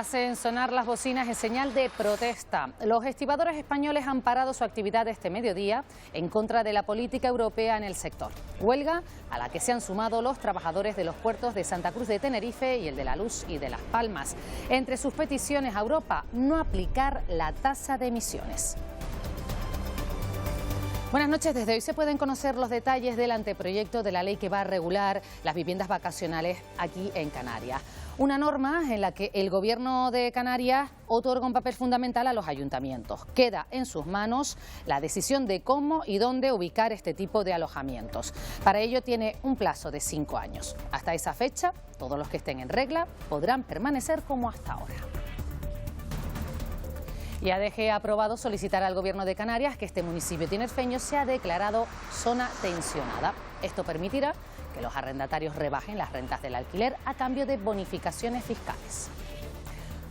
Hacen sonar las bocinas en señal de protesta. Los estibadores españoles han parado su actividad este mediodía en contra de la política europea en el sector. Huelga a la que se han sumado los trabajadores de los puertos de Santa Cruz de Tenerife y el de La Luz y de Las Palmas. Entre sus peticiones a Europa, no aplicar la tasa de emisiones. Buenas noches. Desde hoy se pueden conocer los detalles del anteproyecto de la ley que va a regular las viviendas vacacionales aquí en Canarias. Una norma en la que el Gobierno de Canarias otorga un papel fundamental a los ayuntamientos. Queda en sus manos la decisión de cómo y dónde ubicar este tipo de alojamientos. Para ello tiene un plazo de 5 años. Hasta esa fecha, todos los que estén en regla podrán permanecer como hasta ahora. Y ADG ha aprobado solicitar al Gobierno de Canarias que este municipio tinerfeño sea declarado zona tensionada. Esto permitirá que los arrendatarios rebajen las rentas del alquiler a cambio de bonificaciones fiscales.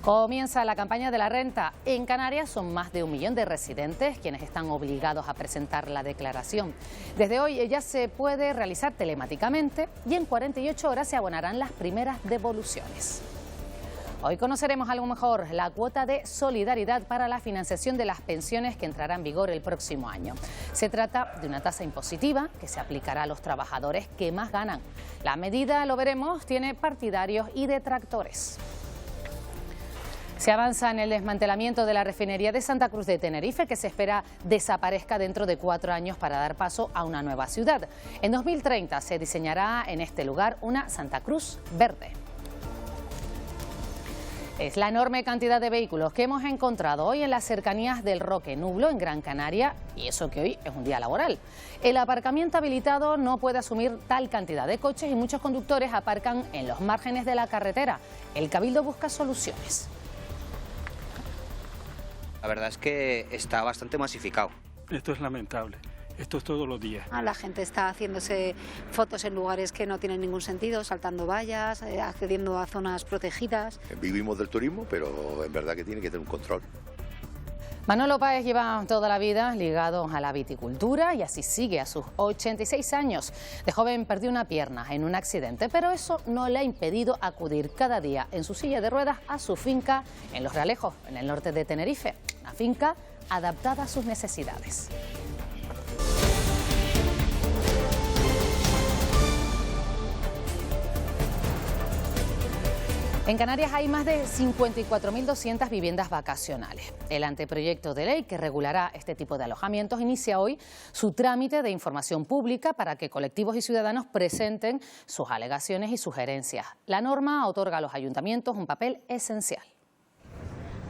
Comienza la campaña de la renta. En Canarias son más de 1 millón de residentes quienes están obligados a presentar la declaración. Desde hoy ella se puede realizar telemáticamente y en 48 horas se abonarán las primeras devoluciones. Hoy conoceremos algo mejor, la cuota de solidaridad para la financiación de las pensiones que entrará en vigor el próximo año. Se trata de una tasa impositiva que se aplicará a los trabajadores que más ganan. La medida, lo veremos, tiene partidarios y detractores. Se avanza en el desmantelamiento de la refinería de Santa Cruz de Tenerife, que se espera desaparezca dentro de 4 años para dar paso a una nueva ciudad. En 2030 se diseñará en este lugar una Santa Cruz verde. Es la enorme cantidad de vehículos que hemos encontrado hoy en las cercanías del Roque Nublo, en Gran Canaria, y eso que hoy es un día laboral. El aparcamiento habilitado no puede asumir tal cantidad de coches y muchos conductores aparcan en los márgenes de la carretera. El Cabildo busca soluciones. La verdad es que está bastante masificado. Esto es lamentable. Esto es todos los días. La gente está haciéndose fotos en lugares que no tienen ningún sentido, saltando vallas, accediendo a zonas protegidas. Vivimos del turismo, pero en verdad que tiene que tener un control. Manolo Páez lleva toda la vida ligado a la viticultura y así sigue a sus 86 años. De joven perdió una pierna en un accidente, pero eso no le ha impedido acudir cada día en su silla de ruedas a su finca en Los Realejos, en el norte de Tenerife. Una finca adaptada a sus necesidades. En Canarias hay más de 54.200 viviendas vacacionales. El anteproyecto de ley que regulará este tipo de alojamientos inicia hoy su trámite de información pública para que colectivos y ciudadanos presenten sus alegaciones y sugerencias. La norma otorga a los ayuntamientos un papel esencial.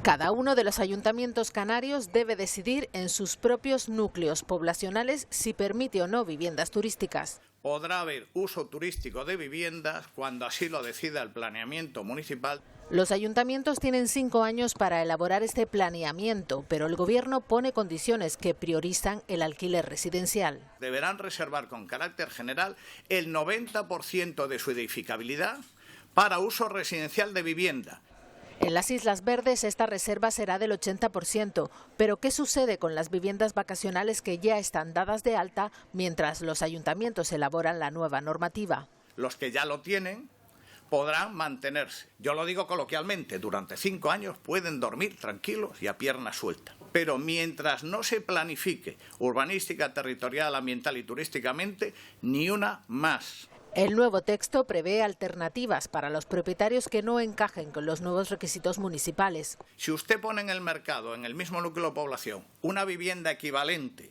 Cada uno de los ayuntamientos canarios debe decidir en sus propios núcleos poblacionales si permite o no viviendas turísticas. Podrá haber uso turístico de viviendas cuando así lo decida el planeamiento municipal. Los ayuntamientos tienen 5 años para elaborar este planeamiento, pero el Gobierno pone condiciones que priorizan el alquiler residencial. Deberán reservar con carácter general el 90% de su edificabilidad para uso residencial de vivienda. En las Islas Verdes esta reserva será del 80%, pero ¿qué sucede con las viviendas vacacionales que ya están dadas de alta mientras los ayuntamientos elaboran la nueva normativa? Los que ya lo tienen podrán mantenerse. Yo lo digo coloquialmente, durante 5 años pueden dormir tranquilos y a pierna suelta. Pero mientras no se planifique urbanística, territorial, ambiental y turísticamente, ni una más. El nuevo texto prevé alternativas para los propietarios que no encajen con los nuevos requisitos municipales. Si usted pone en el mercado, en el mismo núcleo de población, una vivienda equivalente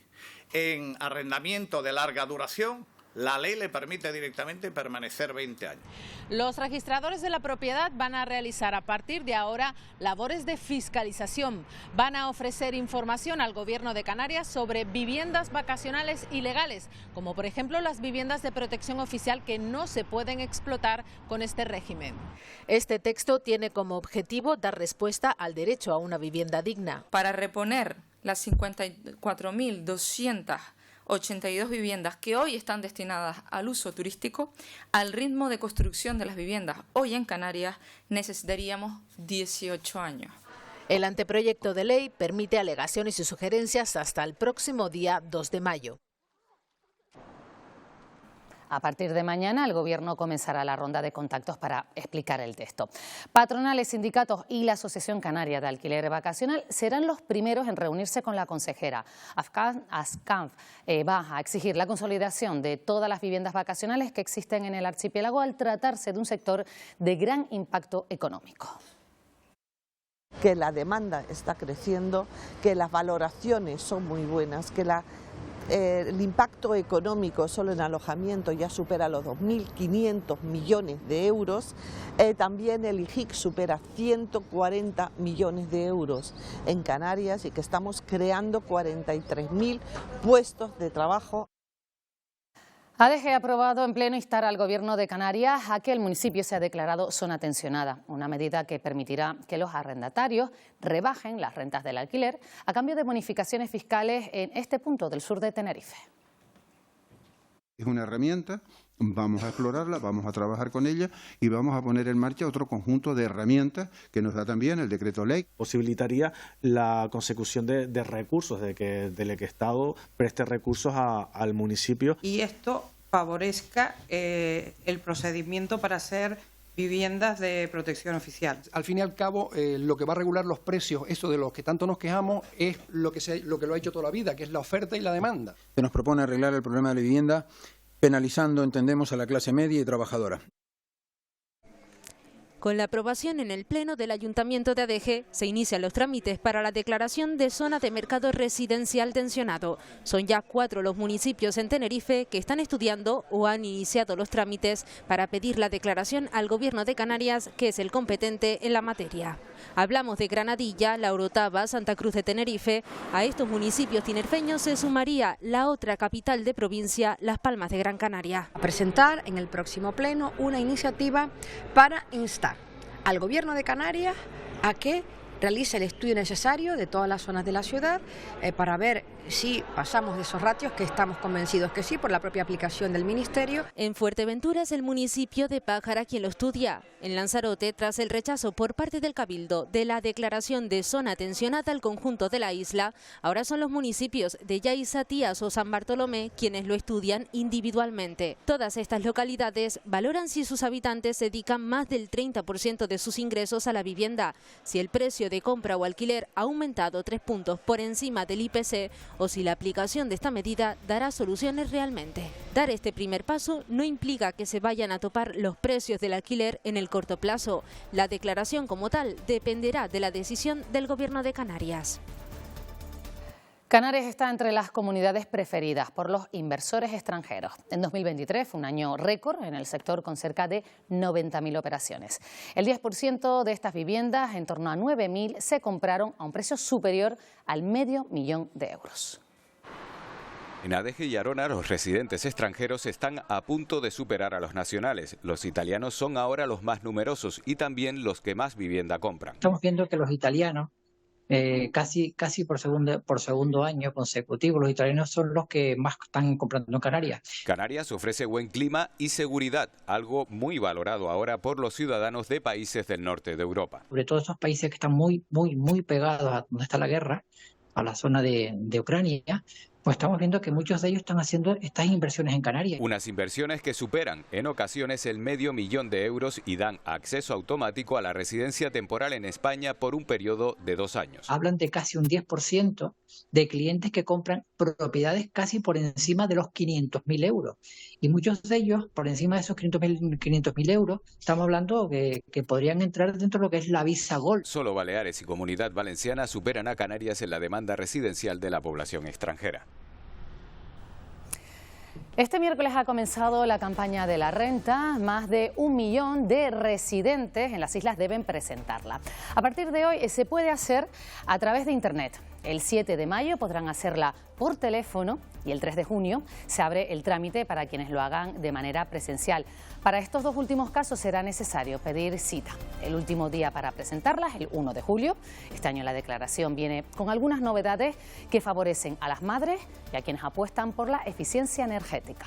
en arrendamiento de larga duración, la ley le permite directamente permanecer 20 años. Los registradores de la propiedad van a realizar a partir de ahora labores de fiscalización. Van a ofrecer información al Gobierno de Canarias sobre viviendas vacacionales ilegales, como por ejemplo las viviendas de protección oficial que no se pueden explotar con este régimen. Este texto tiene como objetivo dar respuesta al derecho a una vivienda digna. Para reponer las 54.282 viviendas que hoy están destinadas al uso turístico, al ritmo de construcción de las viviendas hoy en Canarias necesitaríamos 18 años. El anteproyecto de ley permite alegaciones y sugerencias hasta el próximo día 2 de mayo. A partir de mañana el Gobierno comenzará la ronda de contactos para explicar el texto. Patronales, sindicatos y la Asociación Canaria de Alquiler Vacacional serán los primeros en reunirse con la consejera. ASCANF va a exigir la consolidación de todas las viviendas vacacionales que existen en el archipiélago al tratarse de un sector de gran impacto económico. Que la demanda está creciendo, que las valoraciones son muy buenas, que el impacto económico solo en alojamiento ya supera los 2.500 millones de euros, también el IGIC supera 140 millones de euros en Canarias y que estamos creando 43.000 puestos de trabajo. ADG ha aprobado en pleno instar al Gobierno de Canarias a que el municipio sea declarado zona tensionada, una medida que permitirá que los arrendatarios rebajen las rentas del alquiler a cambio de bonificaciones fiscales en este punto del sur de Tenerife. Es una herramienta, vamos a explorarla, vamos a trabajar con ella y vamos a poner en marcha otro conjunto de herramientas que nos da también el decreto ley. Posibilitaría la consecución de recursos, de que el Estado preste recursos al municipio. Y esto favorezca el procedimiento para hacer viviendas de protección oficial. Al fin y al cabo, lo que va a regular los precios, eso de los que tanto nos quejamos, es lo que lo ha hecho toda la vida, que es la oferta y la demanda. Se nos propone arreglar el problema de la vivienda penalizando, entendemos, a la clase media y trabajadora. Con la aprobación en el Pleno del Ayuntamiento de ADG, se inician los trámites para la declaración de zona de mercado residencial tensionado. Son ya 4 los municipios en Tenerife que están estudiando o han iniciado los trámites para pedir la declaración al Gobierno de Canarias, que es el competente en la materia. Hablamos de Granadilla, La Orotava, Santa Cruz de Tenerife. A estos municipios tinerfeños se sumaría la otra capital de provincia, Las Palmas de Gran Canaria. A presentar en el próximo pleno una iniciativa para instar al Gobierno de Canarias a que realice el estudio necesario de todas las zonas de la ciudad para ver si pasamos de esos ratios, que estamos convencidos que sí, por la propia aplicación del Ministerio. En Fuerteventura es el municipio de Pájara quien lo estudia. En Lanzarote, tras el rechazo por parte del Cabildo de la declaración de zona tensionada al conjunto de la isla, ahora son los municipios de Yaiza, Tías o San Bartolomé quienes lo estudian individualmente. Todas estas localidades valoran si sus habitantes dedican más del 30% de sus ingresos a la vivienda, si el precio de compra o alquiler ha aumentado 3 puntos por encima del IPC o si la aplicación de esta medida dará soluciones realmente. Dar este primer paso no implica que se vayan a topar los precios del alquiler en el corto plazo. La declaración como tal dependerá de la decisión del Gobierno de Canarias. Canarias está entre las comunidades preferidas por los inversores extranjeros. En 2023 fue un año récord en el sector con cerca de 90.000 operaciones. El 10% de estas viviendas, en torno a 9.000, se compraron a un precio superior al $500.000 de euros. En ADG y Arona los residentes extranjeros están a punto de superar a los nacionales. Los italianos son ahora los más numerosos y también los que más vivienda compran. Estamos viendo que los italianos casi por segundo año consecutivo, los italianos son los que más están comprando en Canarias. Canarias ofrece buen clima y seguridad, algo muy valorado ahora por los ciudadanos de países del norte de Europa. Sobre todo esos países que están muy pegados a donde está la guerra, a la zona de Ucrania, pues estamos viendo que muchos de ellos están haciendo estas inversiones en Canarias. Unas inversiones que superan en ocasiones el $500.000 de euros y dan acceso automático a la residencia temporal en España por un periodo de 2 años. Hablan de casi un 10% de clientes que compran propiedades casi por encima de los 500.000 euros. Y muchos de ellos, por encima de esos 500.000 euros, estamos hablando que podrían entrar dentro de lo que es la visa Gold. Solo Baleares y Comunidad Valenciana superan a Canarias en la demanda residencial de la población extranjera. Este miércoles ha comenzado la campaña de la renta. Más de 1 millón de residentes en las islas deben presentarla. A partir de hoy se puede hacer a través de Internet. El 7 de mayo podrán hacerla por teléfono y el 3 de junio se abre el trámite para quienes lo hagan de manera presencial. Para estos 2 últimos casos será necesario pedir cita. El último día para presentarlas, el 1 de julio. Este año la declaración viene con algunas novedades que favorecen a las madres y a quienes apuestan por la eficiencia energética.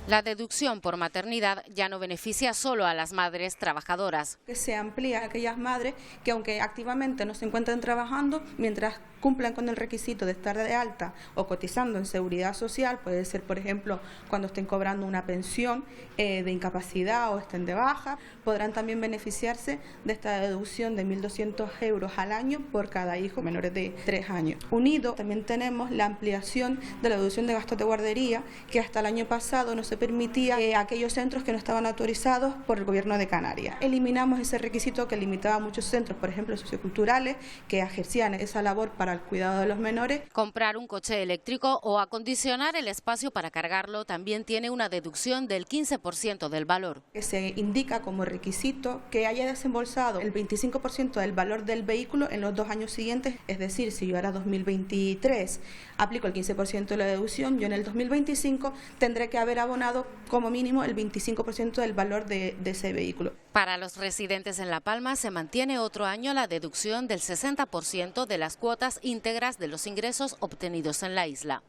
La deducción por maternidad ya no beneficia solo a las madres trabajadoras. Que se amplía a aquellas madres que, aunque activamente no se encuentren trabajando, mientras cumplan con el requisito de estar de alta o cotizando en seguridad social, puede ser, por ejemplo, cuando estén cobrando una pensión de incapacidad o estén de baja, podrán también beneficiarse de esta deducción de 1.200 euros al año por cada hijo menores de 3 años. Unido, también tenemos la ampliación de la deducción de gastos de guardería, que hasta el año pasado no se permitía a aquellos centros que no estaban autorizados por el Gobierno de Canarias. Eliminamos ese requisito que limitaba a muchos centros, por ejemplo, socioculturales, que ejercían esa labor para el cuidado de los menores. Comprar un coche eléctrico o acondicionar el espacio para cargarlo también tiene una deducción del 15% del valor. Que se indica como requisito que haya desembolsado el 25% del valor del vehículo en los 2 años siguientes, es decir, si yo ahora 2023 aplico el 15% de la deducción, yo en el 2025 tendré que haber abonado como mínimo el 25% del valor de ese vehículo. Para los residentes en La Palma se mantiene otro año la deducción del 60% de las cuotas íntegras de los ingresos obtenidos en la isla.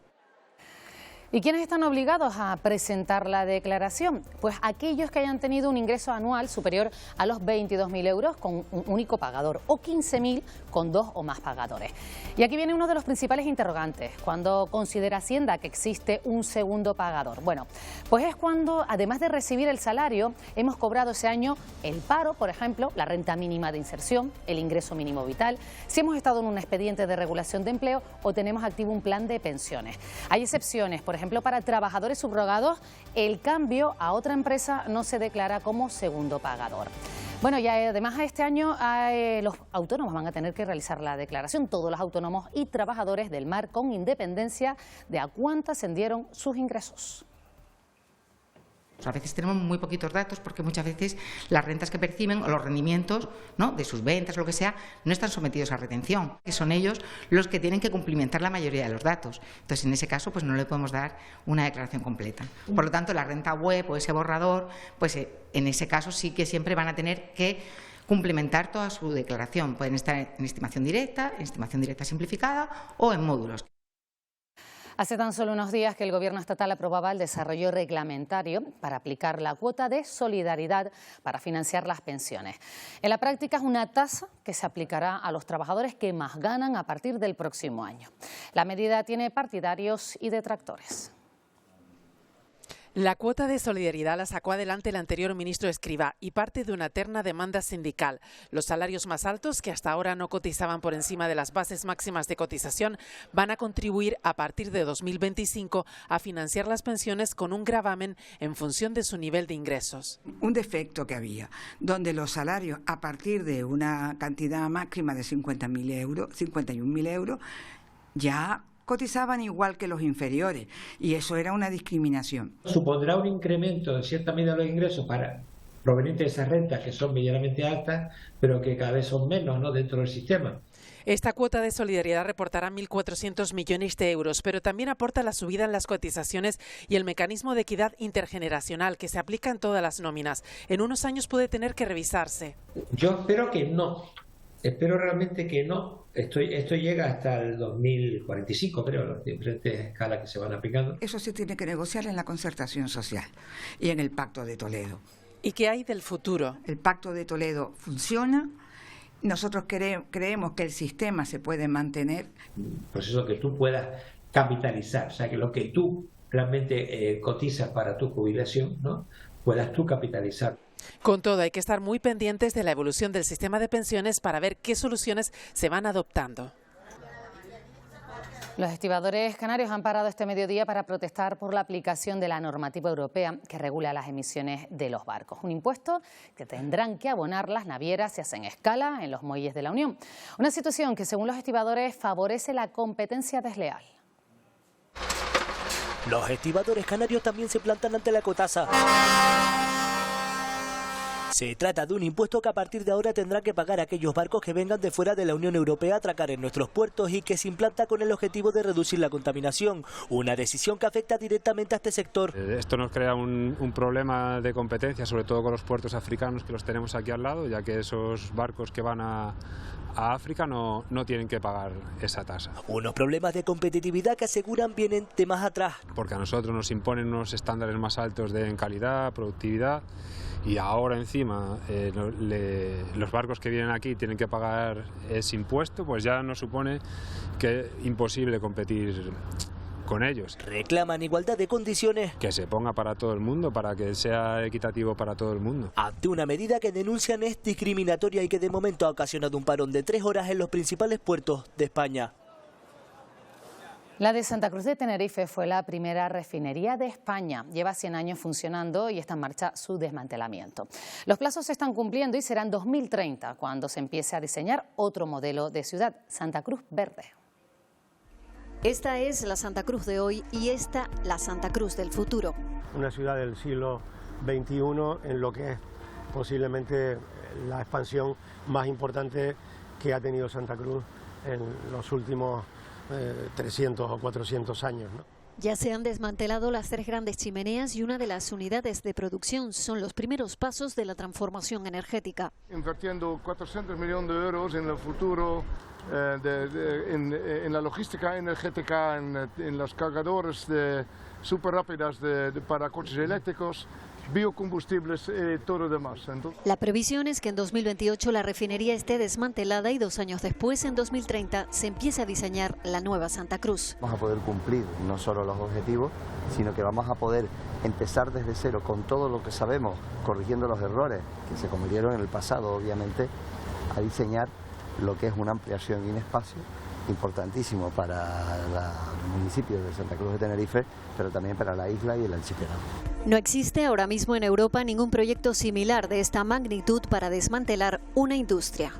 ¿Y quiénes están obligados a presentar la declaración? Pues aquellos que hayan tenido un ingreso anual superior a los 22.000 euros con un único pagador o 15.000 con 2 o más pagadores. Y aquí viene uno de los principales interrogantes. ¿Cuándo considera Hacienda que existe un segundo pagador? Bueno, pues es cuando, además de recibir el salario, hemos cobrado ese año el paro, por ejemplo, la renta mínima de inserción, el ingreso mínimo vital, si hemos estado en un expediente de regulación de empleo o tenemos activo un plan de pensiones. Hay excepciones, por ejemplo, para trabajadores subrogados, el cambio a otra empresa no se declara como segundo pagador. Bueno, y además este año los autónomos van a tener que realizar la declaración, todos los autónomos y trabajadores del mar, con independencia de a cuánto ascendieron sus ingresos. A veces tenemos muy poquitos datos porque muchas veces las rentas que perciben o los rendimientos, ¿no?, de sus ventas o lo que sea, no están sometidos a retención. Que son ellos los que tienen que cumplimentar la mayoría de los datos. Entonces, en ese caso, pues no le podemos dar una declaración completa. Por lo tanto, la renta web o ese borrador, pues en ese caso sí que siempre van a tener que cumplimentar toda su declaración. Pueden estar en estimación directa simplificada o en módulos. Hace tan solo unos días que el Gobierno estatal aprobaba el desarrollo reglamentario para aplicar la cuota de solidaridad para financiar las pensiones. En la práctica es una tasa que se aplicará a los trabajadores que más ganan a partir del próximo año. La medida tiene partidarios y detractores. La cuota de solidaridad la sacó adelante el anterior ministro Escrivá y parte de una terna demanda sindical. Los salarios más altos, que hasta ahora no cotizaban por encima de las bases máximas de cotización, van a contribuir a partir de 2025 a financiar las pensiones con un gravamen en función de su nivel de ingresos. Un defecto que había, donde los salarios a partir de una cantidad máxima de 50.000 euros, 51.000 euros, ya cotizaban igual que los inferiores, y eso era una discriminación. Supondrá un incremento en cierta medida de los ingresos provenientes de esas rentas que son medianamente altas, pero que cada vez son menos, ¿no?, dentro del sistema. Esta cuota de solidaridad reportará 1.400 millones de euros, pero también aporta la subida en las cotizaciones y el mecanismo de equidad intergeneracional que se aplica en todas las nóminas. En unos años puede tener que revisarse. Yo espero que no. Espero realmente que no. Esto llega hasta el 2045, creo, las diferentes escalas que se van aplicando. Eso se tiene que negociar en la concertación social y en el Pacto de Toledo. ¿Y qué hay del futuro? El Pacto de Toledo funciona. Nosotros creemos que el sistema se puede mantener. Pues eso, que tú puedas capitalizar, o sea, que lo que tú realmente cotizas para tu jubilación, ¿no?, puedas tú capitalizar. Con todo, hay que estar muy pendientes de la evolución del sistema de pensiones para ver qué soluciones se van adoptando. Los estibadores canarios han parado este mediodía para protestar por la aplicación de la normativa europea que regula las emisiones de los barcos. Un impuesto que tendrán que abonar las navieras si hacen escala en los muelles de la Unión. Una situación que, según los estibadores, favorece la competencia desleal. Los estibadores canarios también se plantan ante la ecotasa. Se trata de un impuesto que a partir de ahora tendrán que pagar aquellos barcos que vengan de fuera de la Unión Europea a atracar en nuestros puertos y que se implanta con el objetivo de reducir la contaminación. Una decisión que afecta directamente a este sector. Esto nos crea un problema de competencia, sobre todo con los puertos africanos que los tenemos aquí al lado, ya que esos barcos que van a África no tienen que pagar esa tasa. Unos problemas de competitividad que aseguran vienen de más atrás. Porque a nosotros nos imponen unos estándares más altos en calidad, productividad, y ahora encima los barcos que vienen aquí tienen que pagar ese impuesto, pues ya nos supone que es imposible competir con ellos. Reclaman igualdad de condiciones. Que se ponga para todo el mundo, para que sea equitativo para todo el mundo. Ante una medida que denuncian es discriminatoria y que de momento ha ocasionado un parón de 3 horas en los principales puertos de España. La de Santa Cruz de Tenerife fue la primera refinería de España. Lleva 100 años funcionando y está en marcha su desmantelamiento. Los plazos se están cumpliendo y será en 2030 cuando se empiece a diseñar otro modelo de ciudad, Santa Cruz Verde. Esta es la Santa Cruz de hoy y esta la Santa Cruz del futuro. Una ciudad del siglo XXI en lo que es posiblemente la expansión más importante que ha tenido Santa Cruz en los últimos 300 o 400 años, ¿no? Ya se han desmantelado las 3 grandes chimeneas y una de las unidades de producción. Son los primeros pasos de la transformación energética. Invirtiendo 400 millones de euros en el futuro, en la logística energética, en los cargadores súper rápidas para coches eléctricos, biocombustibles y todo lo demás. Entonces, la previsión es que en 2028 la refinería esté desmantelada y 2 años después, en 2030, se empiece a diseñar la nueva Santa Cruz. Vamos a poder cumplir no solo los objetivos, sino que vamos a poder empezar desde cero con todo lo que sabemos, corrigiendo los errores que se cometieron en el pasado, obviamente, a diseñar lo que es una ampliación y un espacio importantísimo para el municipio de Santa Cruz de Tenerife, pero también para la isla y el archipiélago. No existe ahora mismo en Europa ningún proyecto similar de esta magnitud para desmantelar una industria.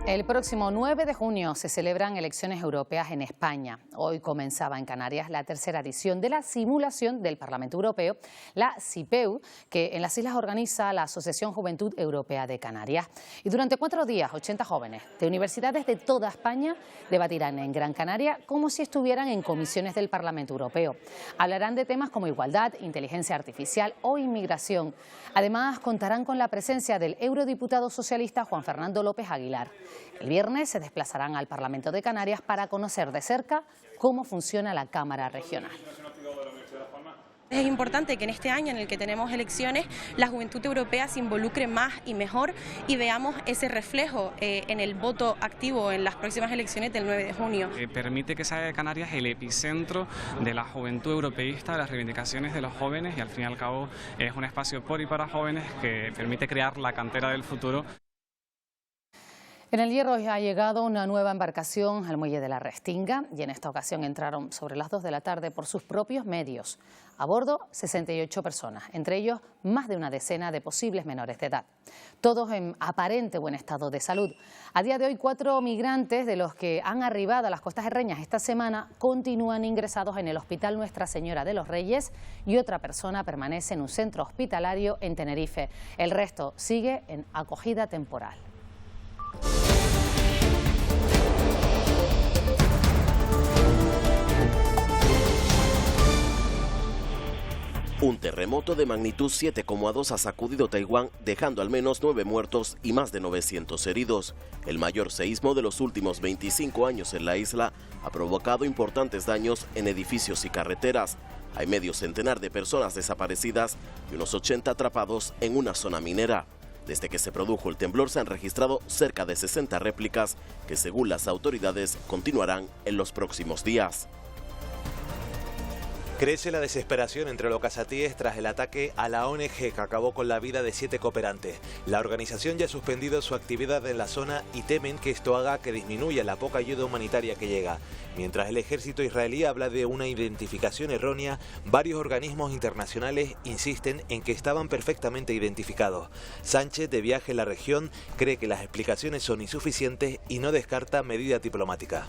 El próximo 9 de junio se celebran elecciones europeas en España. Hoy comenzaba en Canarias la tercera edición de la simulación del Parlamento Europeo, la CIPEU, que en las islas organiza la Asociación Juventud Europea de Canarias. Y durante 4 días, 80 jóvenes de universidades de toda España debatirán en Gran Canaria como si estuvieran en comisiones del Parlamento Europeo. Hablarán de temas como igualdad, inteligencia artificial o inmigración. Además, contarán con la presencia del eurodiputado socialista Juan Fernando López Aguilar. El viernes se desplazarán al Parlamento de Canarias para conocer de cerca cómo funciona la Cámara Regional. Es importante que en este año en el que tenemos elecciones la juventud europea se involucre más y mejor y veamos ese reflejo en el voto activo en las próximas elecciones del 9 de junio. Permite que sea Canarias el epicentro de la juventud europeísta, de las reivindicaciones de los jóvenes, y al fin y al cabo es un espacio por y para jóvenes que permite crear la cantera del futuro. En el Hierro ha llegado una nueva embarcación al muelle de la Restinga y en esta ocasión entraron sobre las 2 de la tarde por sus propios medios. A bordo 68 personas, entre ellos más de una decena de posibles menores de edad. Todos en aparente buen estado de salud. A día de hoy 4 migrantes de los que han arribado a las costas herreñas esta semana continúan ingresados en el Hospital Nuestra Señora de los Reyes y otra persona permanece en un centro hospitalario en Tenerife. El resto sigue en acogida temporal. Un terremoto de magnitud 7,2 ha sacudido Taiwán, dejando al menos 9 muertos y más de 900 heridos. El mayor seísmo de los últimos 25 años en la isla ha provocado importantes daños en edificios y carreteras. Hay medio centenar de personas desaparecidas y unos 80 atrapados en una zona minera. Desde que se produjo el temblor se han registrado cerca de 60 réplicas que, según las autoridades, continuarán en los próximos días. Crece la desesperación entre los casatíes tras el ataque a la ONG que acabó con la vida de 7 cooperantes. La organización ya ha suspendido su actividad en la zona y temen que esto haga que disminuya la poca ayuda humanitaria que llega. Mientras el ejército israelí habla de una identificación errónea, varios organismos internacionales insisten en que estaban perfectamente identificados. Sánchez, de viaje en la región, cree que las explicaciones son insuficientes y no descarta medidas diplomáticas.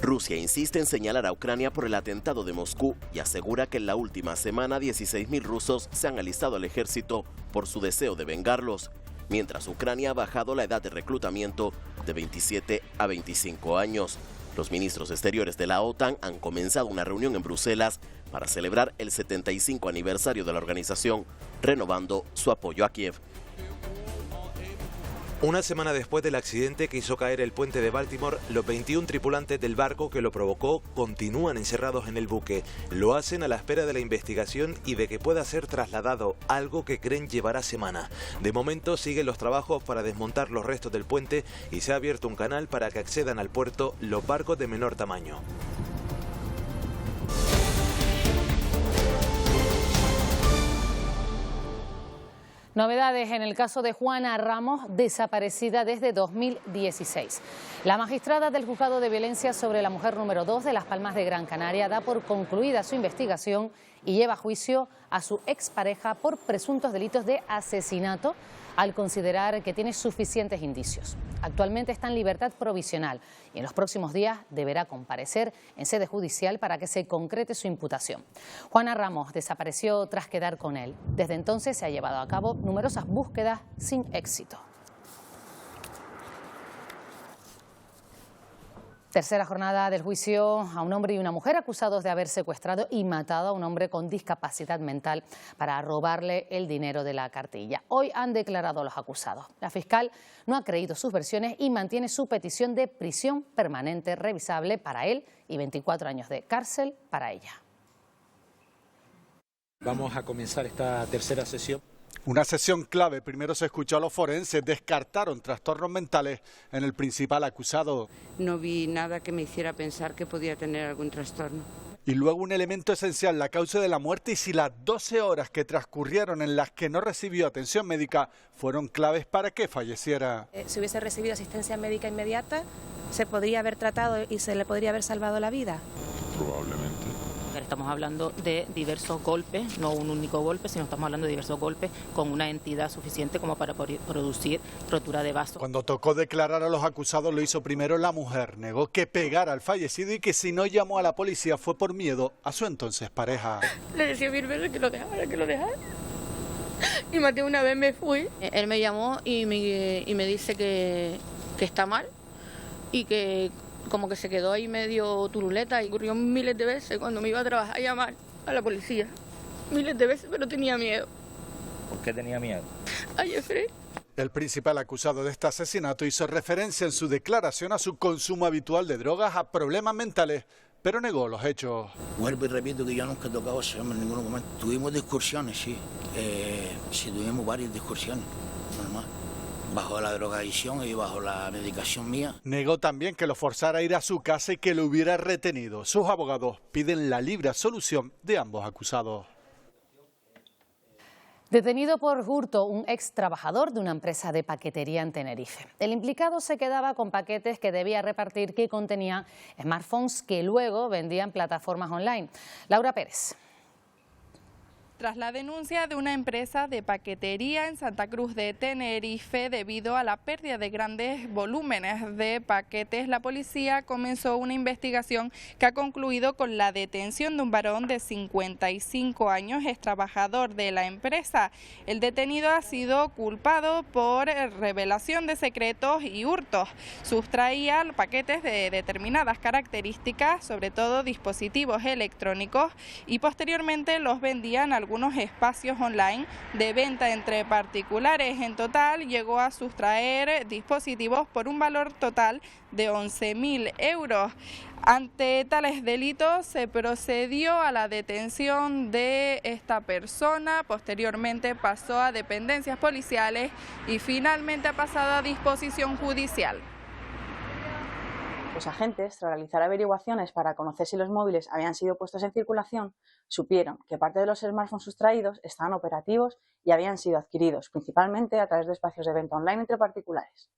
Rusia insiste en señalar a Ucrania por el atentado de Moscú y asegura que en la última semana 16.000 rusos se han alistado al ejército por su deseo de vengarlos, mientras Ucrania ha bajado la edad de reclutamiento de 27 a 25 años. Los ministros exteriores de la OTAN han comenzado una reunión en Bruselas para celebrar el 75 aniversario de la organización, renovando su apoyo a Kiev. Una semana después del accidente que hizo caer el puente de Baltimore, los 21 tripulantes del barco que lo provocó continúan encerrados en el buque. Lo hacen a la espera de la investigación y de que pueda ser trasladado, algo que creen llevará semanas. De momento siguen los trabajos para desmontar los restos del puente y se ha abierto un canal para que accedan al puerto los barcos de menor tamaño. Novedades en el caso de Juana Ramos, desaparecida desde 2016. La magistrada del Juzgado de Violencia sobre la Mujer número 2 de Las Palmas de Gran Canaria da por concluida su investigación y lleva a juicio a su expareja por presuntos delitos de asesinato al considerar que tiene suficientes indicios. Actualmente está en libertad provisional y en los próximos días deberá comparecer en sede judicial para que se concrete su imputación. Juana Ramos desapareció tras quedar con él. Desde entonces se ha llevado a cabo numerosas búsquedas sin éxito. Tercera jornada del juicio a un hombre y una mujer acusados de haber secuestrado y matado a un hombre con discapacidad mental para robarle el dinero de la cartilla. Hoy han declarado los acusados. La fiscal no ha creído sus versiones y mantiene su petición de prisión permanente revisable para él y 24 años de cárcel para ella. Vamos a comenzar esta tercera sesión. Una sesión clave. Primero se escuchó a los forenses, descartaron trastornos mentales en el principal acusado. No vi nada que me hiciera pensar que podía tener algún trastorno. Y luego un elemento esencial, la causa de la muerte y si las 12 horas que transcurrieron en las que no recibió atención médica fueron claves para que falleciera. Si hubiese recibido asistencia médica inmediata, se podría haber tratado y se le podría haber salvado la vida. Probablemente. Estamos hablando de diversos golpes, no un único golpe, sino estamos hablando de diversos golpes con una entidad suficiente como para producir rotura de vasos. Cuando tocó declarar a los acusados lo hizo primero la mujer. Negó que pegara al fallecido y que si no llamó a la policía fue por miedo a su entonces pareja. Le decía 1000 veces que lo dejara. Y más de una vez me fui. Él me llamó y me dice que está mal y que como que se quedó ahí medio turuleta y ocurrió miles de veces cuando me iba a trabajar a llamar a la policía. Miles de veces, pero tenía miedo. ¿Por qué tenía miedo? A Jeffrey. El principal acusado de este asesinato hizo referencia en su declaración a su consumo habitual de drogas, a problemas mentales, pero negó los hechos. Vuelvo y repito que yo nunca he tocado a ese hombre en ningún momento. Tuvimos discusiones, sí. Sí, tuvimos varias discusiones, normal. Bajo la drogadicción y bajo la medicación mía. Negó también que lo forzara a ir a su casa y que lo hubiera retenido. Sus abogados piden la libre absolución de ambos acusados. Detenido por hurto un ex trabajador de una empresa de paquetería en Tenerife. El implicado se quedaba con paquetes que debía repartir que contenían smartphones que luego vendía en plataformas online. Laura Pérez. Tras la denuncia de una empresa de paquetería en Santa Cruz de Tenerife debido a la pérdida de grandes volúmenes de paquetes, la policía comenzó una investigación que ha concluido con la detención de un varón de 55 años, ex trabajador de la empresa. El detenido ha sido culpado por revelación de secretos y hurtos. Sustraía paquetes de determinadas características, sobre todo dispositivos electrónicos, y posteriormente los vendía en algunos espacios online de venta entre particulares. En total llegó a sustraer dispositivos por un valor total de 11.000 euros. Ante tales delitos se procedió a la detención de esta persona, posteriormente pasó a dependencias policiales y finalmente ha pasado a disposición judicial. Los agentes, tras realizar averiguaciones para conocer si los móviles habían sido puestos en circulación, supieron que parte de los smartphones sustraídos estaban operativos y habían sido adquiridos, principalmente a través de espacios de venta online entre particulares.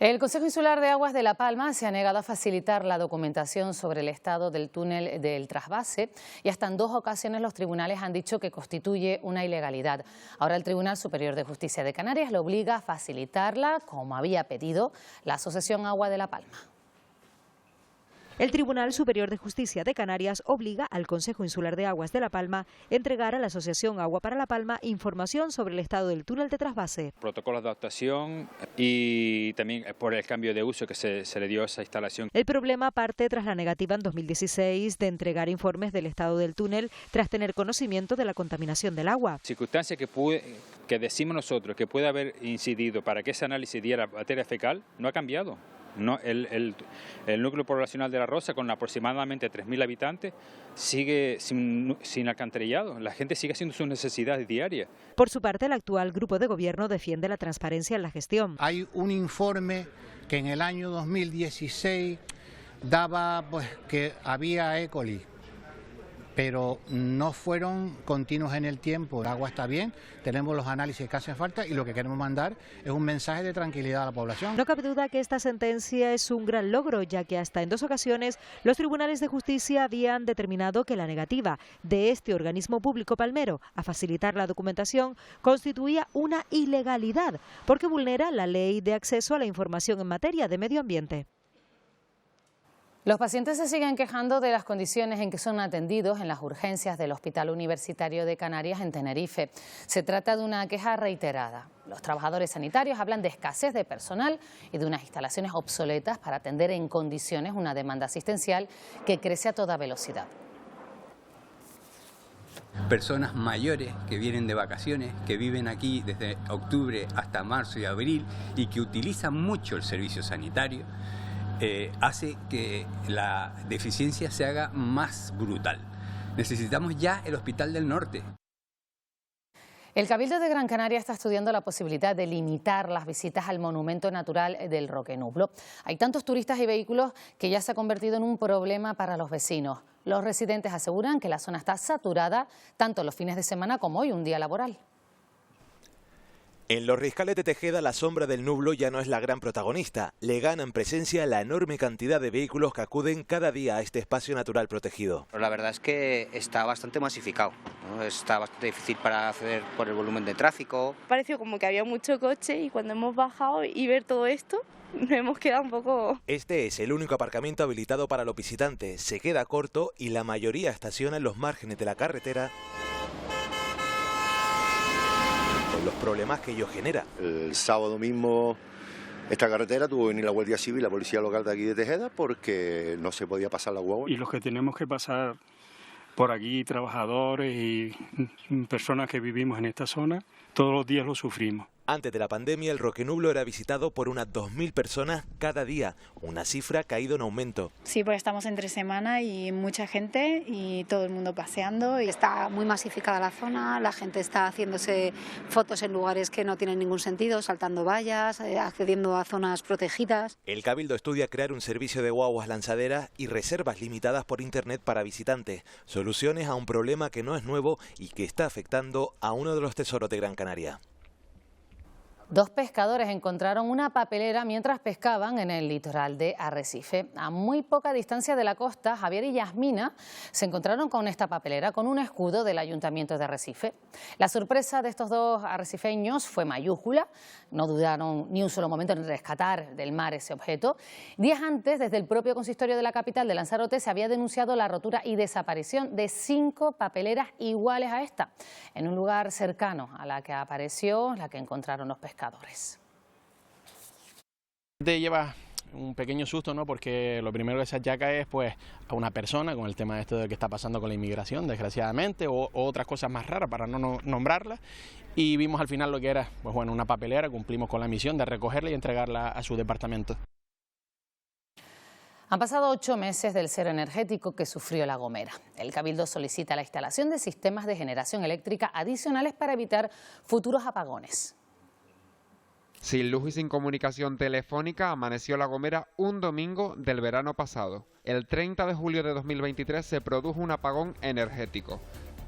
El Consejo Insular de Aguas de La Palma se ha negado a facilitar la documentación sobre el estado del túnel del trasvase y hasta en 2 ocasiones los tribunales han dicho que constituye una ilegalidad. Ahora el Tribunal Superior de Justicia de Canarias le obliga a facilitarla, como había pedido la Asociación Agua de La Palma. El Tribunal Superior de Justicia de Canarias obliga al Consejo Insular de Aguas de La Palma a entregar a la Asociación Agua para La Palma información sobre el estado del túnel de trasvase. Protocolos de adaptación y también por el cambio de uso que se le dio a esa instalación. El problema parte tras la negativa en 2016 de entregar informes del estado del túnel tras tener conocimiento de la contaminación del agua. Circunstancia que decimos nosotros que puede haber incidido para que ese análisis diera materia fecal no ha cambiado. No, el núcleo poblacional de La Rosa, con aproximadamente 3.000 habitantes, sigue sin alcantarillado. La gente sigue haciendo sus necesidades diarias. Por su parte, el actual grupo de gobierno defiende la transparencia en la gestión. Hay un informe que en el año 2016 daba que había E. coli, pero no fueron continuos en el tiempo. El agua está bien, tenemos los análisis que hacen falta y lo que queremos mandar es un mensaje de tranquilidad a la población. No cabe duda que esta sentencia es un gran logro, ya que hasta en 2 ocasiones los tribunales de justicia habían determinado que la negativa de este organismo público palmero a facilitar la documentación constituía una ilegalidad, porque vulnera la ley de acceso a la información en materia de medio ambiente. Los pacientes se siguen quejando de las condiciones en que son atendidos en las urgencias del Hospital Universitario de Canarias en Tenerife. Se trata de una queja reiterada. Los trabajadores sanitarios hablan de escasez de personal y de unas instalaciones obsoletas para atender en condiciones una demanda asistencial que crece a toda velocidad. Personas mayores que vienen de vacaciones, que viven aquí desde octubre hasta marzo y abril y que utilizan mucho el servicio sanitario, hace que la deficiencia se haga más brutal. Necesitamos ya el Hospital del Norte. El Cabildo de Gran Canaria está estudiando la posibilidad de limitar las visitas al monumento natural del Roque Nublo. Hay tantos turistas y vehículos que ya se ha convertido en un problema para los vecinos. Los residentes aseguran que la zona está saturada tanto los fines de semana como hoy, un día laboral. En los riscales de Tejeda, la sombra del Nublo ya no es la gran protagonista. Le gana en presencia la enorme cantidad de vehículos que acuden cada día a este espacio natural protegido. La verdad es que está bastante masificado, ¿no? Está bastante difícil para acceder por el volumen de tráfico. Pareció como que había mucho coche y cuando hemos bajado y ver todo esto, nos hemos quedado un poco... Este es el único aparcamiento habilitado para los visitantes. Se queda corto y la mayoría estaciona en los márgenes de la carretera, los problemas que ello genera. El sábado mismo esta carretera tuvo que venir la Guardia Civil, la policía local de aquí de Tejeda, porque no se podía pasar la guagua. Y los que tenemos que pasar por aquí, trabajadores y personas que vivimos en esta zona, todos los días lo sufrimos. Antes de la pandemia, el Roque Nublo era visitado por unas 2.000 personas cada día, una cifra que ha ido en aumento. Sí, porque estamos entre semana y mucha gente y todo el mundo paseando. Está muy masificada la zona, la gente está haciéndose fotos en lugares que no tienen ningún sentido, saltando vallas, accediendo a zonas protegidas. El Cabildo estudia crear un servicio de guaguas lanzaderas y reservas limitadas por internet para visitantes, soluciones a un problema que no es nuevo y que está afectando a uno de los tesoros de Gran Canaria. 2 pescadores encontraron una papelera mientras pescaban en el litoral de Arrecife. A muy poca distancia de la costa, Javier y Yasmina se encontraron con esta papelera con un escudo del Ayuntamiento de Arrecife. La sorpresa de estos 2 arrecifeños fue mayúscula. No dudaron ni un solo momento en rescatar del mar ese objeto. Días antes, desde el propio consistorio de la capital de Lanzarote, se había denunciado la rotura y desaparición de 5 papeleras iguales a esta, en un lugar cercano a la que apareció, la que encontraron los pescadores. Te lleva un pequeño susto, ¿no? Porque lo primero que se achaca es pues a una persona con el tema esto de que está pasando con la inmigración, desgraciadamente, o otras cosas más raras para no nombrarlas. Y vimos al final lo que era, pues bueno, una papelera. Cumplimos con la misión de recogerla y entregarla a su departamento. Han pasado 8 meses del cero energético que sufrió La Gomera. El Cabildo solicita la instalación de sistemas de generación eléctrica adicionales para evitar futuros apagones. Sin luz y sin comunicación telefónica amaneció La Gomera un domingo del verano pasado. El 30 de julio de 2023 se produjo un apagón energético.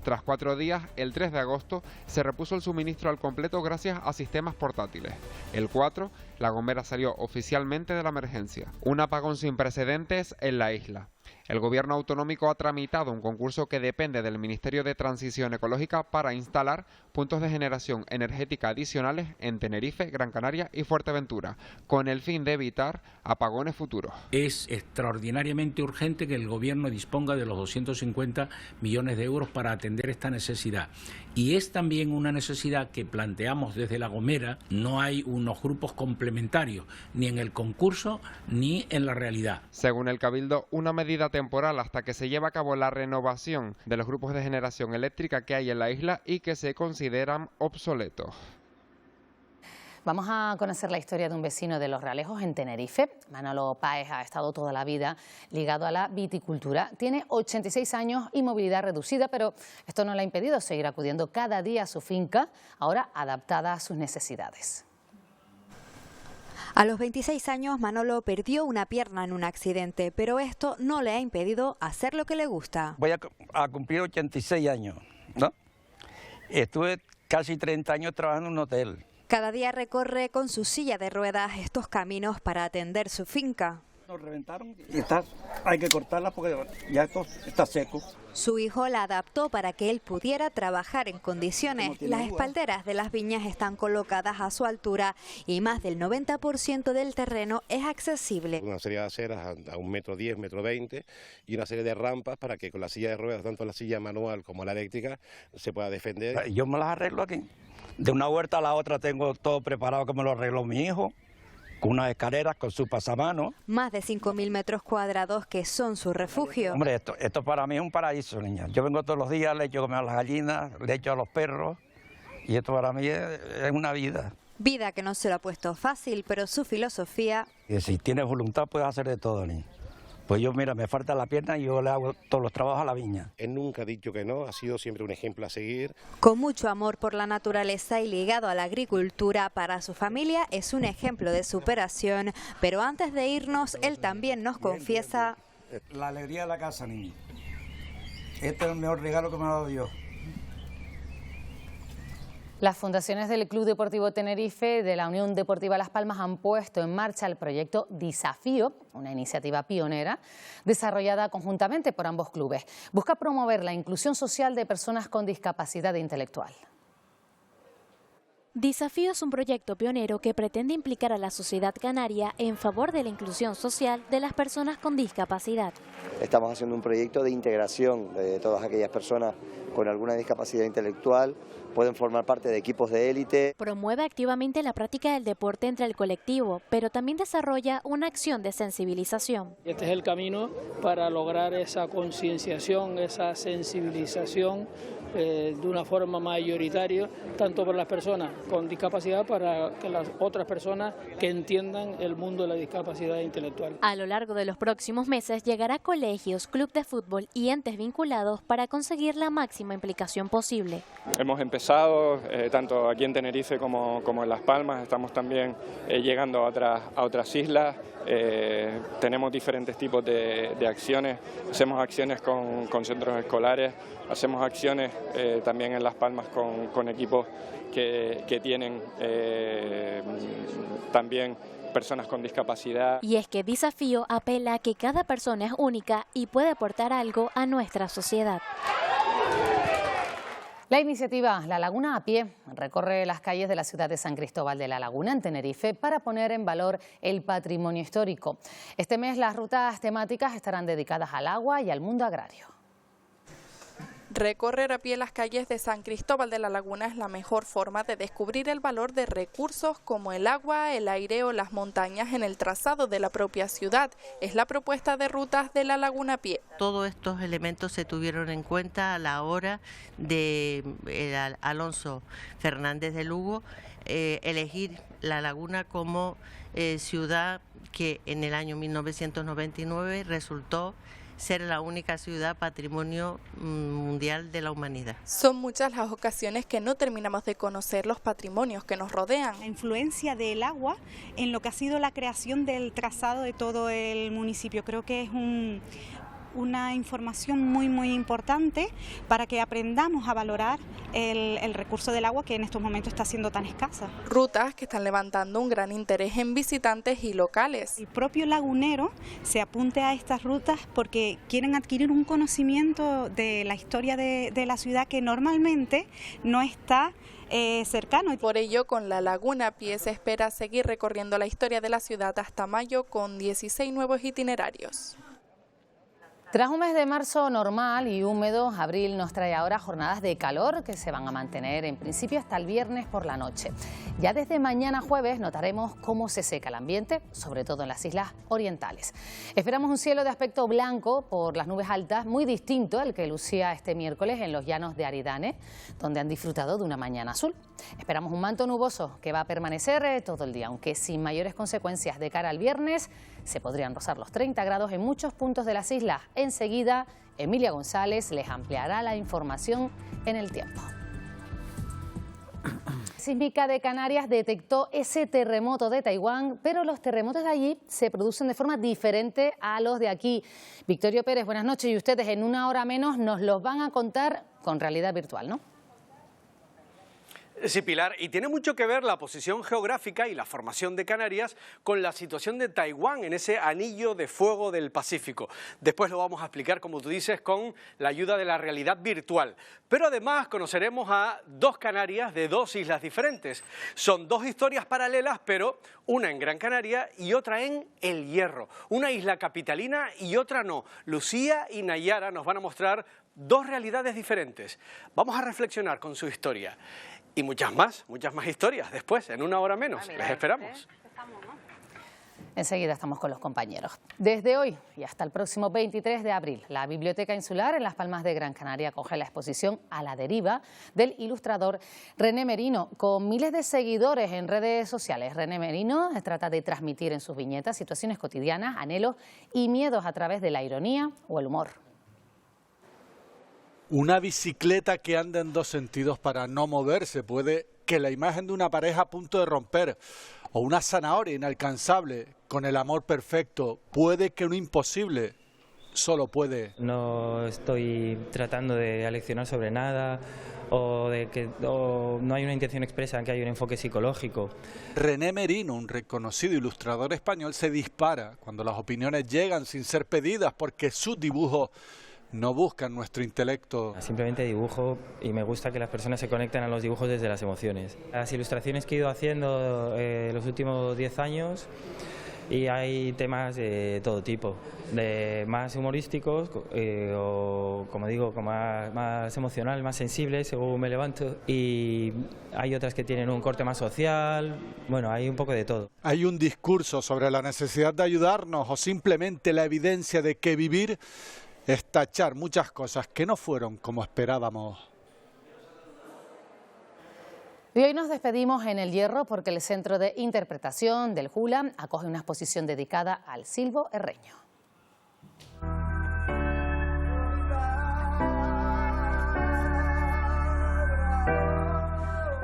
Tras 4 días, el 3 de agosto, se repuso el suministro al completo gracias a sistemas portátiles. El 4, La Gomera salió oficialmente de la emergencia. Un apagón sin precedentes en la isla. El gobierno autonómico ha tramitado un concurso que depende del Ministerio de Transición Ecológica para instalar puntos de generación energética adicionales en Tenerife, Gran Canaria y Fuerteventura, con el fin de evitar apagones futuros. Es extraordinariamente urgente que el gobierno disponga de los 250 millones de euros para atender esta necesidad. Y es también una necesidad que planteamos desde La Gomera. No hay unos grupos complementarios, ni en el concurso ni en la realidad. Según el Cabildo, una medida temporal hasta que se lleve a cabo la renovación de los grupos de generación eléctrica que hay en la isla y que se consideran obsoletos. Vamos a conocer la historia de un vecino de Los Realejos en Tenerife. Manolo Páez ha estado toda la vida ligado a la viticultura. Tiene 86 años y movilidad reducida, pero esto no le ha impedido seguir acudiendo cada día a su finca, ahora adaptada a sus necesidades. A los 26 años, Manolo perdió una pierna en un accidente, pero esto no le ha impedido hacer lo que le gusta. Voy a cumplir 86 años, ¿no? Estuve casi 30 años trabajando en un hotel. Cada día recorre con su silla de ruedas estos caminos para atender su finca. Nos reventaron y hay que cortarla porque ya esto está seco. Su hijo la adaptó para que él pudiera trabajar en condiciones. Las espalderas de las viñas están colocadas a su altura y más del 90% del terreno es accesible. Una serie de aceras a 1,10 metros, 1,20 metros y una serie de rampas para que con la silla de ruedas, tanto la silla manual como la eléctrica, se pueda defender. Yo me las arreglo aquí. De una huerta a la otra tengo todo preparado que me lo arregló mi hijo, con unas escaleras, con su pasamanos. Más de 5.000 metros cuadrados que son su refugio. Hombre, esto para mí es un paraíso, niña. Yo vengo todos los días, le echo comer a las gallinas, le echo a los perros, y esto para mí es una vida. Vida que no se lo ha puesto fácil, pero su filosofía... Y si tienes voluntad puedes hacer de todo, niña. Pues yo, mira, me falta la pierna y yo le hago todos los trabajos a la viña. Él nunca ha dicho que no, ha sido siempre un ejemplo a seguir. Con mucho amor por la naturaleza y ligado a la agricultura, para su familia es un ejemplo de superación. Pero antes de irnos, él también nos confiesa... La alegría de la casa, niña. Este es el mejor regalo que me ha dado Dios. Las fundaciones del Club Deportivo Tenerife y de la Unión Deportiva Las Palmas han puesto en marcha el proyecto Desafío, una iniciativa pionera desarrollada conjuntamente por ambos clubes. Busca promover la inclusión social de personas con discapacidad intelectual. Desafío es un proyecto pionero que pretende implicar a la sociedad canaria en favor de la inclusión social de las personas con discapacidad. Estamos haciendo un proyecto de integración de todas aquellas personas con alguna discapacidad intelectual, pueden formar parte de equipos de élite. Promueve activamente la práctica del deporte entre el colectivo, pero también desarrolla una acción de sensibilización. Este es el camino para lograr esa concienciación, esa sensibilización de una forma mayoritaria, tanto para las personas con discapacidad, para que las otras personas que entiendan el mundo de la discapacidad intelectual. A lo largo de los próximos meses llegará a colegios, club de fútbol y entes vinculados para conseguir la máxima implicación posible. Hemos empezado tanto aquí en Tenerife como en Las Palmas, estamos también llegando a otras islas. Tenemos diferentes tipos de acciones, hacemos acciones con centros escolares, hacemos acciones también en Las Palmas con equipos que tienen también personas con discapacidad. Y es que Desafío apela a que cada persona es única y puede aportar algo a nuestra sociedad. La iniciativa La Laguna a Pie recorre las calles de la ciudad de San Cristóbal de la Laguna, en Tenerife, para poner en valor el patrimonio histórico. Este mes las rutas temáticas estarán dedicadas al agua y al mundo agrario. Recorrer a pie las calles de San Cristóbal de la Laguna es la mejor forma de descubrir el valor de recursos como el agua, el aire o las montañas en el trazado de la propia ciudad. Es la propuesta de rutas de La Laguna a Pie. Todos estos elementos se tuvieron en cuenta a la hora de Alonso Fernández de Lugo elegir La Laguna como ciudad que en el año 1999 resultó ser la única ciudad patrimonio mundial de la humanidad. Son muchas las ocasiones que no terminamos de conocer los patrimonios que nos rodean. La influencia del agua en lo que ha sido la creación del trazado de todo el municipio, creo que es una información muy importante para que aprendamos a valorar el recurso del agua que en estos momentos está siendo tan escasa. Rutas que están levantando un gran interés en visitantes y locales. El propio lagunero se apunte a estas rutas porque quieren adquirir un conocimiento de la historia de la ciudad que normalmente no está cercano. Por ello, con la Laguna a Pie se espera seguir recorriendo la historia de la ciudad hasta mayo con 16 nuevos itinerarios. Tras un mes de marzo normal y húmedo, abril nos trae ahora jornadas de calor que se van a mantener en principio hasta el viernes por la noche. Ya desde mañana jueves notaremos cómo se seca el ambiente, sobre todo en las islas orientales. Esperamos un cielo de aspecto blanco por las nubes altas, muy distinto al que lucía este miércoles en los llanos de Aridane, donde han disfrutado de una mañana azul. Esperamos un manto nuboso que va a permanecer todo el día, aunque sin mayores consecuencias de cara al viernes. Se podrían rozar los 30 grados en muchos puntos de las islas. Enseguida, Emilia González les ampliará la información en el tiempo. Sísmica de Canarias detectó ese terremoto de Taiwán, pero los terremotos de allí se producen de forma diferente a los de aquí. Victorio Pérez, buenas noches, y ustedes en una hora menos nos los van a contar con realidad virtual, ¿no? Sí, Pilar, y tiene mucho que ver la posición geográfica y la formación de Canarias con la situación de Taiwán en ese anillo de fuego del Pacífico. Después lo vamos a explicar, como tú dices, con la ayuda de la realidad virtual. Pero además conoceremos a dos Canarias de dos islas diferentes. Son dos historias paralelas, pero una en Gran Canaria y otra en El Hierro. Una isla capitalina y otra no. Lucía y Nayara nos van a mostrar dos realidades diferentes. Vamos a reflexionar con su historia. Y muchas más historias después, en una hora menos. Les esperamos. Enseguida estamos con los compañeros. Desde hoy y hasta el próximo 23 de abril, la Biblioteca Insular en Las Palmas de Gran Canaria acoge la exposición A la deriva del ilustrador René Merino. Con miles de seguidores en redes sociales, René Merino trata de transmitir en sus viñetas situaciones cotidianas, anhelos y miedos a través de la ironía o el humor. Una bicicleta que anda en dos sentidos para no moverse, puede que la imagen de una pareja a punto de romper, o una zanahoria inalcanzable con el amor perfecto, puede que un imposible solo puede. No estoy tratando de aleccionar sobre nada o no hay una intención expresa en que haya un enfoque psicológico. René Merino, un reconocido ilustrador español, se dispara cuando las opiniones llegan sin ser pedidas porque sus dibujos no buscan nuestro intelecto. Simplemente dibujo y me gusta que las personas se conecten a los dibujos desde las emociones. Las ilustraciones que he ido haciendo los últimos 10 años, y hay temas de todo tipo, de más humorísticos o, como digo, más emocional, más sensible según me levanto, y hay otras que tienen un corte más social. Bueno, hay un poco de todo. Hay un discurso sobre la necesidad de ayudarnos o simplemente la evidencia de que vivir es tachar muchas cosas que no fueron como esperábamos. Y hoy nos despedimos en El Hierro porque el Centro de Interpretación del Jula acoge una exposición dedicada al silbo herreño.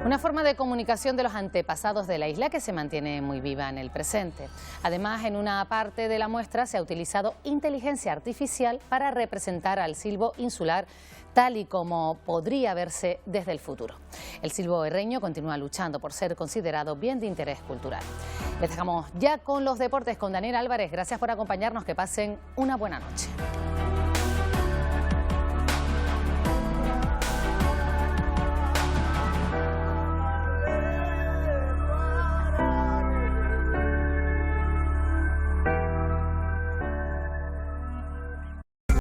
Una forma de comunicación de los antepasados de la isla que se mantiene muy viva en el presente. Además, en una parte de la muestra se ha utilizado inteligencia artificial para representar al silbo insular tal y como podría verse desde el futuro. El silbo herreño continúa luchando por ser considerado bien de interés cultural. Les dejamos ya con los deportes con Daniel Álvarez. Gracias por acompañarnos. Que pasen una buena noche.